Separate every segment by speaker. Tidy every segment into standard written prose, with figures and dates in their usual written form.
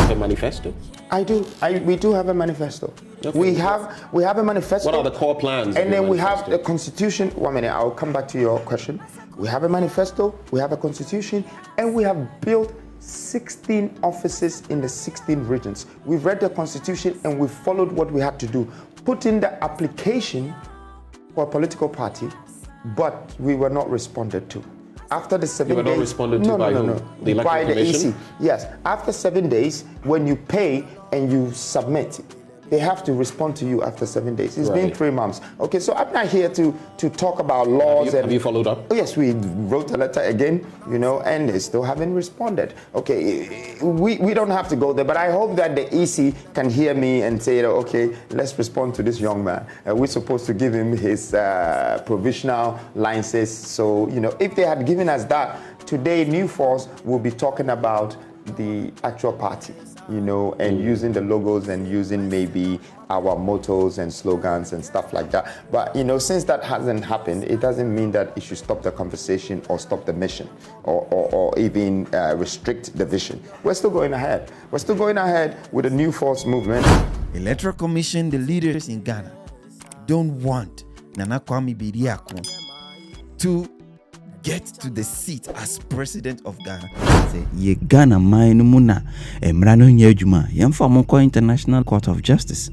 Speaker 1: have a manifesto?
Speaker 2: I do. We do have a manifesto. Okay. We have a manifesto.
Speaker 1: What are the core plans?
Speaker 2: And then we have the constitution. 1 minute, I'll come back to your question. We have a manifesto, we have a constitution, and we have built 16 offices in the 16 regions. We've read the constitution and we've followed what we had to do. Put in the application for a political party, but we were not responded to. After the 7 days...
Speaker 1: You were not responded to by whom? The Electoral Commission?
Speaker 2: EC. Yes. After 7 days, when you pay and you submit, they have to respond to you after 7 days. It's been 3 months. Okay, so I'm not here to talk about laws.
Speaker 1: Have you followed up?
Speaker 2: Oh, yes, we wrote a letter again, and they still haven't responded. Okay, we don't have to go there, but I hope that the EC can hear me and say, okay, let's respond to this young man. We're supposed to give him his provisional licenses. So, if they had given us that, today New Force will be talking about the actual party, and using the logos and using maybe our mottos and slogans and stuff like that. But, since that hasn't happened, it doesn't mean that it should stop the conversation or stop the mission or even restrict the vision. We're still going ahead. We're still going ahead with the New Force movement.
Speaker 3: Electoral Commission, the leaders in Ghana, don't want Nana Kwame Bediako to get to the seat as president of Ghana. Say ye Ghana mine muna emrano nyejuma yamfa moko International Court of Justice.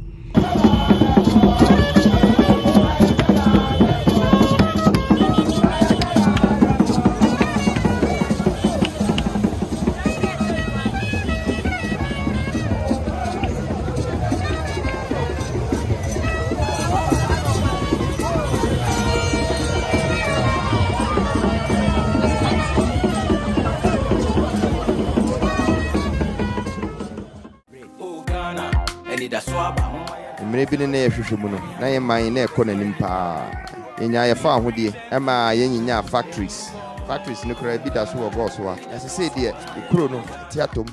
Speaker 4: Maybe the near Shishimuno, Nayan near Conanimpa. In your farm, would ye, Emma, Yenya factories. Factories, nuclear bidas who are boss. As I say, dear, the chrono, theatum.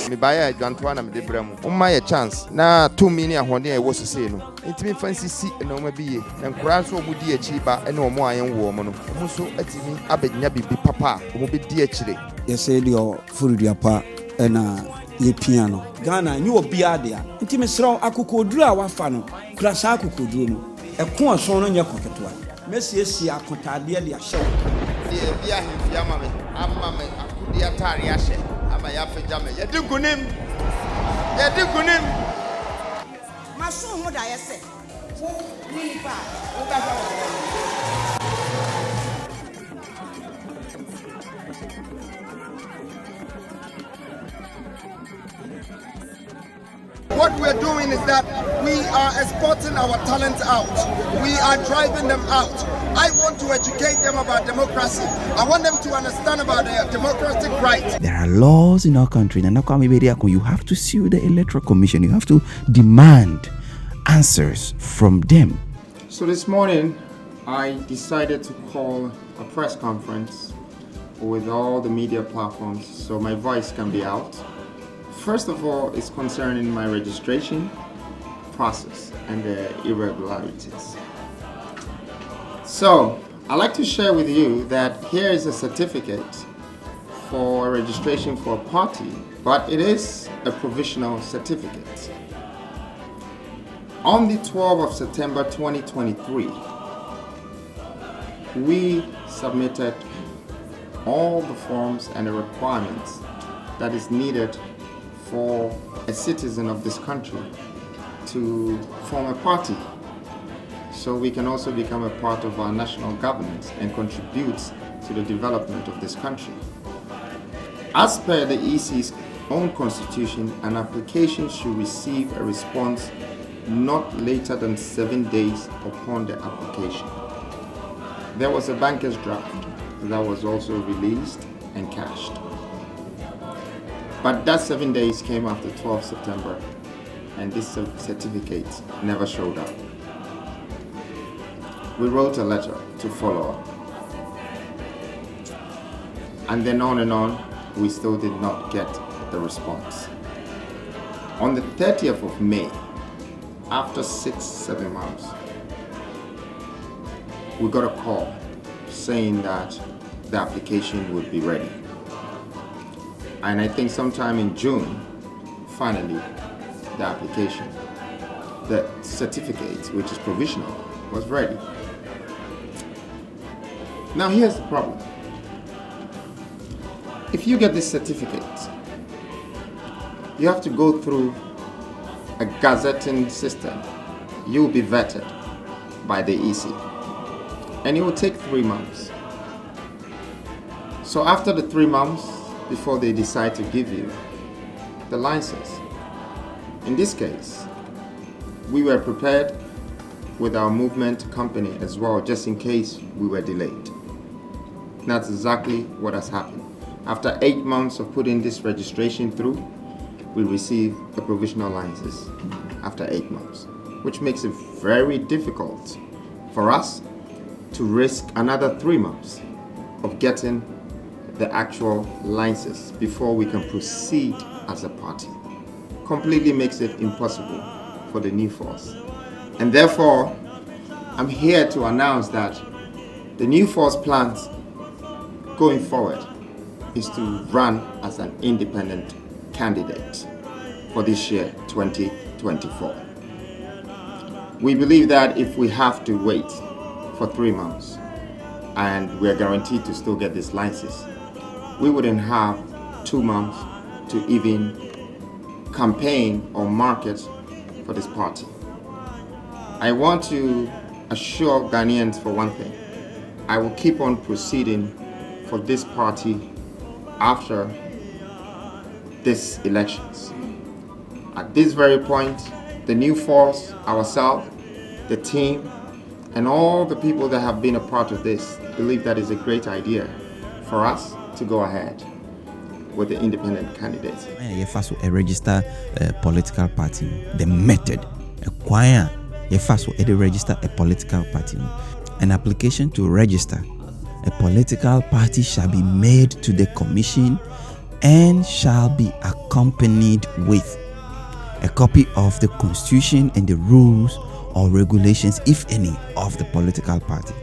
Speaker 4: Me buy a Jantuana de Bremo. My a chance. Now, 2 million one day I was to say no. It means fancy seat and no maybe, and crash or would be a cheaper and no more young woman. Also, at me, I bet Yabi be papa, who will be dear chile.
Speaker 5: You said your full dear pa and ye piano. Ghana, you will be out there. Intimate strong, I could draw our funnel. Crasaku could do. A corn son on your pocket one. Messi, see, I could ideally a show.
Speaker 4: Dear, be a him, Yamame, Amame, I could be a Tariashe. I'm a Yafa Jammy. You do good name. You do good name.
Speaker 6: My son, what I say. Really bad.
Speaker 4: What we're doing is that we are exporting our talents out. We are driving them out. I want to educate them about democracy. I want them to understand about their democratic rights.
Speaker 3: There are laws in our country. Nana Kwame Bediako, you have to sue the Electoral Commission. You have to demand answers from them.
Speaker 2: So this morning, I decided to call a press conference with all the media platforms so my voice can be out. First of all, it's concerning my registration process and the irregularities. So, I'd like to share with you that here is a certificate for registration for a party, but it is a provisional certificate. On the 12th of September 2023, we submitted all the forms and the requirements that is needed for a citizen of this country to form a party, so we can also become a part of our national government and contribute to the development of this country. As per the EC's own constitution, an application should receive a response not later than 7 days upon the application. There was a banker's draft that was also released and cashed. But that 7 days came after 12 September, and this certificate never showed up. We wrote a letter to follow up. And then on, we still did not get the response. On the 30th of May, after 6-7 months, we got a call saying that the application would be ready.
Speaker 4: And I think sometime in June, finally, the application, the certificate, which is provisional, was ready. Now here's the problem. If you get this certificate, you have to go through a gazetting system. You will be vetted by the EC, and it will take 3 months. So after the 3 months, before they decide to give you the license, in this case, we were prepared with our movement company as well, just in case we were delayed. That's exactly what has happened. After 8 months of putting this registration through, we receive a provisional license after 8 months, which makes it very difficult for us to risk another 3 months of getting the actual license before we can proceed as a party. Completely makes it impossible for the new force. And therefore, I'm here to announce that the new force plans going forward is to run as an independent candidate for this year, 2024. We believe that if we have to wait for 3 months and we are guaranteed to still get this license, we wouldn't have 2 months to even campaign or market for this party. I want to assure Ghanaians for one thing. I will keep on proceeding for this party after these elections. At this very point, the new force, ourselves, the team, and all the people that have been a part of this believe that is a great idea for us to go ahead with the independent candidates.
Speaker 3: You first register a political party. The method, acquire. You first register a political party. An application to register a political party shall be made to the commission and shall be accompanied with a copy of the constitution and the rules or regulations, if any, of the political party,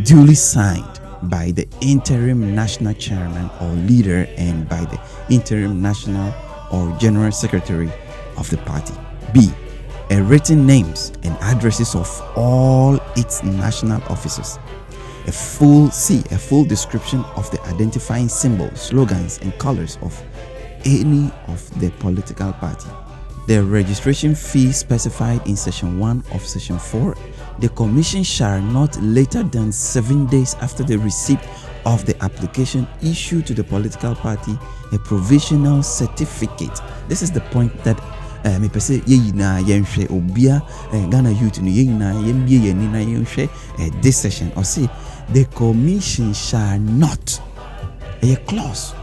Speaker 3: duly signed by the interim national chairman or leader and by the interim national or general secretary of the party. B. A written names and addresses of all its national officers. A full description of the identifying symbols, slogans, and colors of any of the political party. The registration fee specified in section 1 of section 4. The commission shall not later than 7 days after the receipt of the application issue to the political party a provisional certificate. This is the point that me pese ye na yenhwe obia Ghana youth no ye na yembie ye ni na yenhwe this session or say the commission shall not a clause.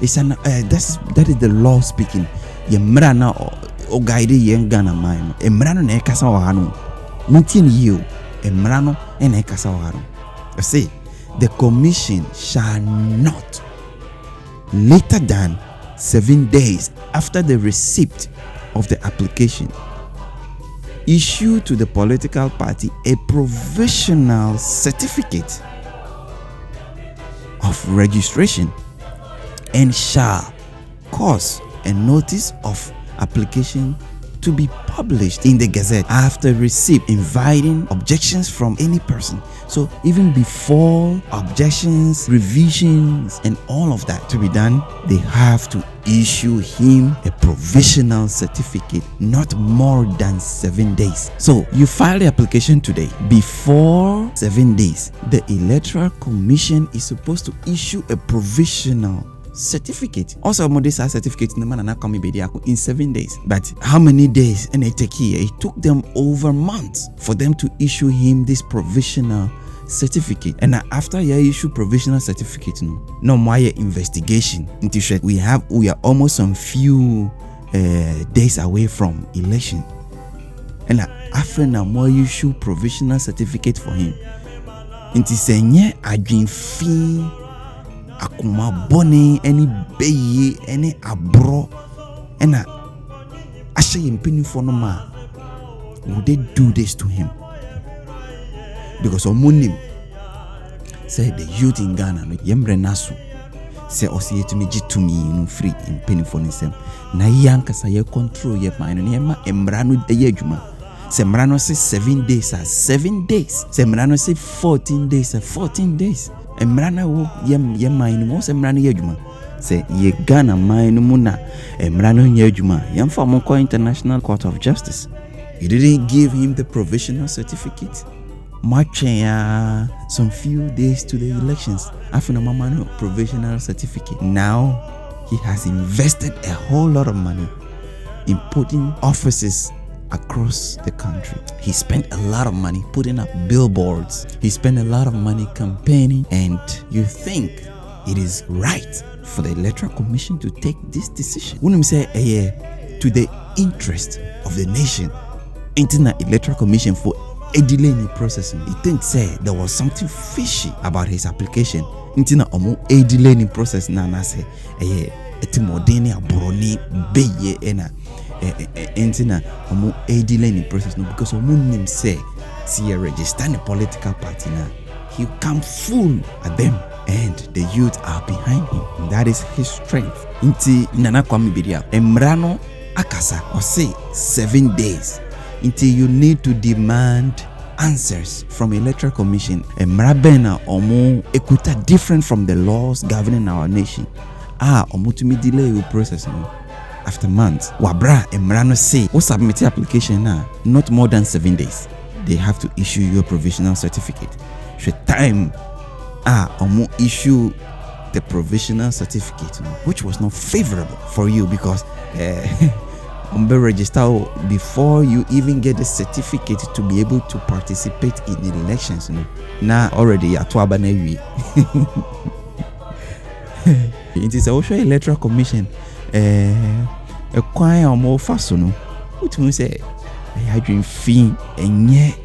Speaker 3: It's an that is the law speaking. Ye mra na o guide ye Ghana man. E mra no na e kasa wa hanu. Muntin you e mra no e na e kasa wa hanu. Say the commission shall not later than 7 days after the receipt of the application issue to the political party a provisional certificate of registration and shall cause a notice of application to be published in the Gazette after receipt, inviting objections from any person. So even before objections, revisions, and all of that to be done, they have to issue him a provisional certificate, not more than 7 days. So you file the application today. Before 7 days, the Electoral Commission is supposed to issue a provisional certificate. Also, this certificate in the man and Kwame Bediako in 7 days. But how many days? And it took them over months for them to issue him this provisional certificate. And after you issue provisional certificate, no more investigation. We are almost some few days away from election. And after now more issue provisional certificate for him. Inti senye adwin fi akuma boni any beye any abro ena ashe impini for no ma. Would they do this to him? Because Omunim said the youth in Ghana no yembre nasu se ɔsi etumi gye tumi no free mpanimfoɔ ne nsam na yankasa yɛ control yɛ man no yɛ ma mmara no ɛyɛ adwuma se mmara no se 7 days are 7 days se mmara no se 14 days are 14 days mmara no wo yɛ man no se mmara no yɛ adwuma se ye Ghana man no mu na mmara no nyɛ adwuma yɛmfa mo kɔ International Court of Justice. You didn't give him the provisional certificate. Marching some few days to the elections after the Mamano provisional certificate. Now he has invested a whole lot of money in putting offices across the country. He spent a lot of money putting up billboards. He spent a lot of money campaigning, and you think it is right for the Electoral Commission to take this decision? When say to the interest of the nation, International Electoral Commission for a delay in the processing. He thinks say there was something fishy about his application. Intina omo a delay in the process na say etimodeni aboroni beye ena intina omo a delay in the process no because omo nim say see register the political party na he come full at them and the youth are behind him. And that is his strength. Inti Nana Kwame Bediako emrano akasa or say 7 days until you need to demand answers from Electoral Commission. Mrabena omo ekuta different from the laws governing our nation. Omo to me delay your processing after months. Wabra emrano say who submit application now not more than 7 days. They have to issue your provisional certificate. She time omo issue the provisional certificate, which was not favorable for you because register before you even get the certificate to be able to participate in the elections. Now already at Wabanewi. It is also Electoral Commission a choir or more fasono, which means say I dream fee and yet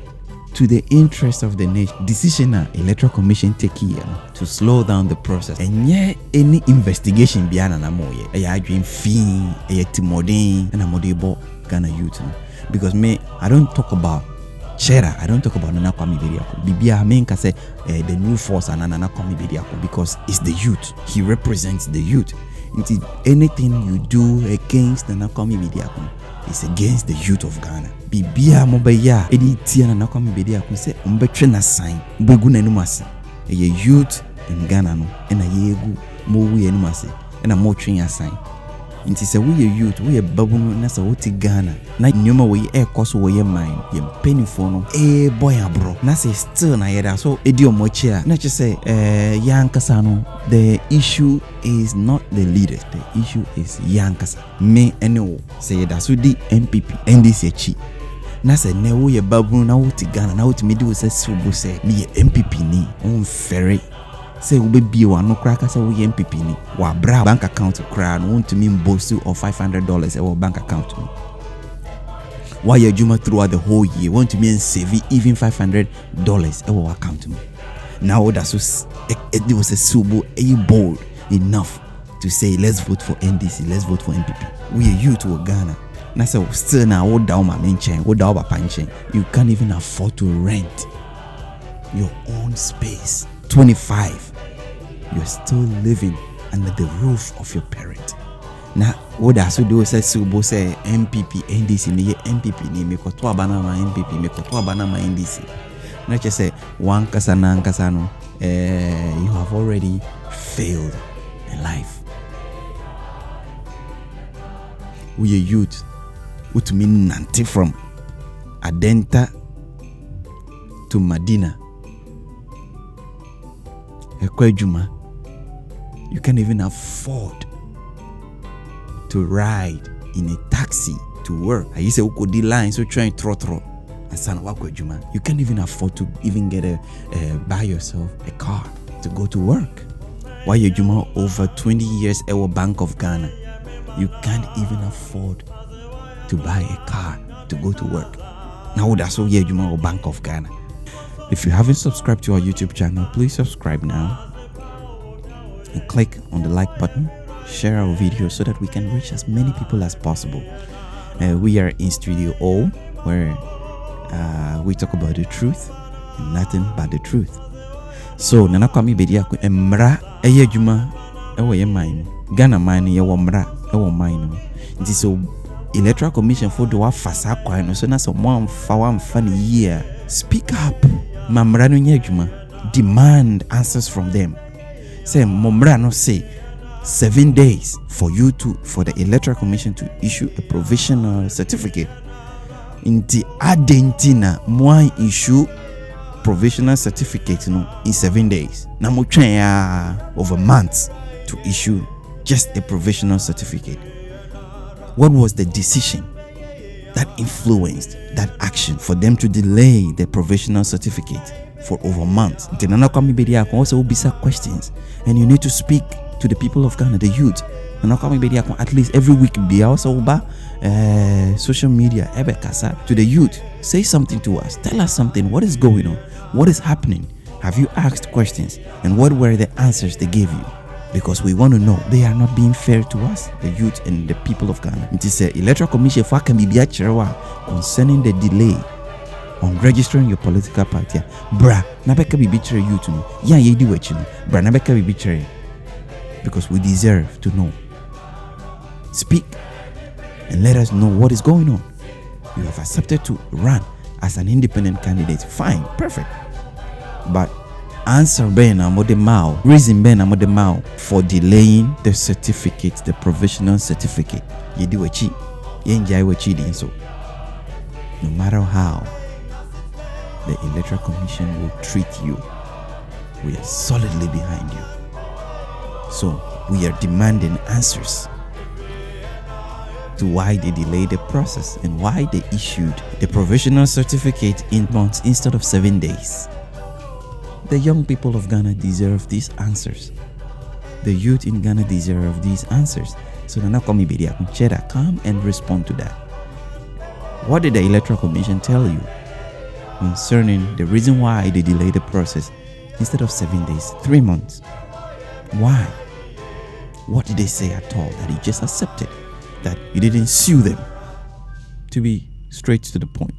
Speaker 3: to the interest of the nation. Decision Electoral Commission take here to slow down the process. And yet any investigation beyond an amoye. I dream fee, a timodin, and a modebo Ghana youth. Because me, I don't talk about Chera, I don't talk about Nana Kwame Bediako. Bibia Amen can say the new force and Nana Kwame Bediako because it's the youth. He represents the youth. Anything you do against Nana Kwame Bediako is against the youth of Ghana. Bibia mobeya edi tia Nana Kwame Bediako say umbetwe na sign ubegu na enumase ye youth in Ghana no na yegu mo wu enumase na mo twen ya sign nti se we youth we babu no na se woti Ghana na nyoma we ekoso we mind ye penifo no boy abro na se still na yeda so edi omochi a na che say yankasa no the issue is not the leaders, the issue is yankasa me ene say yeda so di MPP NDC chi na se ne wo ye babu na woti Ghana na woti medi wo se subu se me MPP ni on ferry say we be one no crack say we MPP ni wa bra bank account cra no want to mean boast of $500 our bank account me why you juma throughout the whole year want to mean save even $500 our account me now that's so it was a subu bold enough to say let's vote for NDC, let's vote for MPP. We are youth to Ghana. Na say still now what down my main chain, what down my panchen. You can't even afford to rent your own space. 25. You're still living under the roof of your parent. Now what does you do say subo say MPP NDC me MPP ni me ko to abana ma MPP me ko to abana ma NDC. Na just say one kasana kasano you have already failed in life. We are youth which mean nanti from Adenta to Medina. Ekwejuma, you can't even afford to ride in a taxi to work. I used to go the line so trying trotro and san wakwejuma. You can't even afford to even get buy yourself a car to go to work. Why you juma over 20 years at Bank of Ghana? You can't even afford to buy a car to go to work. Now that's all you juma Bank of Ghana. If you haven't subscribed to our YouTube channel, please subscribe now and click on the like button. Share our video so that we can reach as many people as possible. We are in Studio O, where we talk about the truth and nothing but the truth. So Nana Kwame Bediako emra eyejuma ɛwɔ yɛ man mu Ghana man no yɛwɔ mmara ɛwɔ man no nti so Electoral Commission for the wafasa kwan no so na so mo amfa ne yie speak up mamra no nya adwuma demand answers from them say momra no say 7 days for the Electoral Commission to issue a provisional certificate inti adentina mo issue provisional certificate no in 7 days na mo twen over months to issue just a provisional certificate. What was the decision that influenced that action for them to delay the provisional certificate for over months? Nana Kwame Bediako also bisa questions, and you need to speak to the people of Ghana, the youth. Nana Kwame Bediako at least every week be also social media to the youth. Say something to us. Tell us something. What is going on? What is happening? Have you asked questions? And what were the answers they gave you? Because we want to know they are not being fair to us, the youth and the people of Ghana. It is a Electoral Commission for concerning the delay on registering your political party. Bra, nabeka be betray youth no. Ya yedi wechi no. Bra nabeka be betray. Because we deserve to know. Speak and let us know what is going on. You have accepted to run as an independent candidate. Fine, perfect. But answer Ben Amodemao, reason Ben Amodemao for delaying the certificate, the provisional certificate. Yediwechi, yenjaiwechi din so. No matter how the Electoral Commission will treat you, we are solidly behind you. So we are demanding answers to why they delayed the process and why they issued the provisional certificate in months instead of 7 days. The young people of Ghana deserve these answers. The youth in Ghana deserve these answers. So Nana Kwame Bediako, come and respond to that. What did the Electoral Commission tell you concerning the reason why they delayed the process instead of 7 days, 3 months? Why? What did they say at all that you just accepted? That you didn't sue them? To be straight to the point.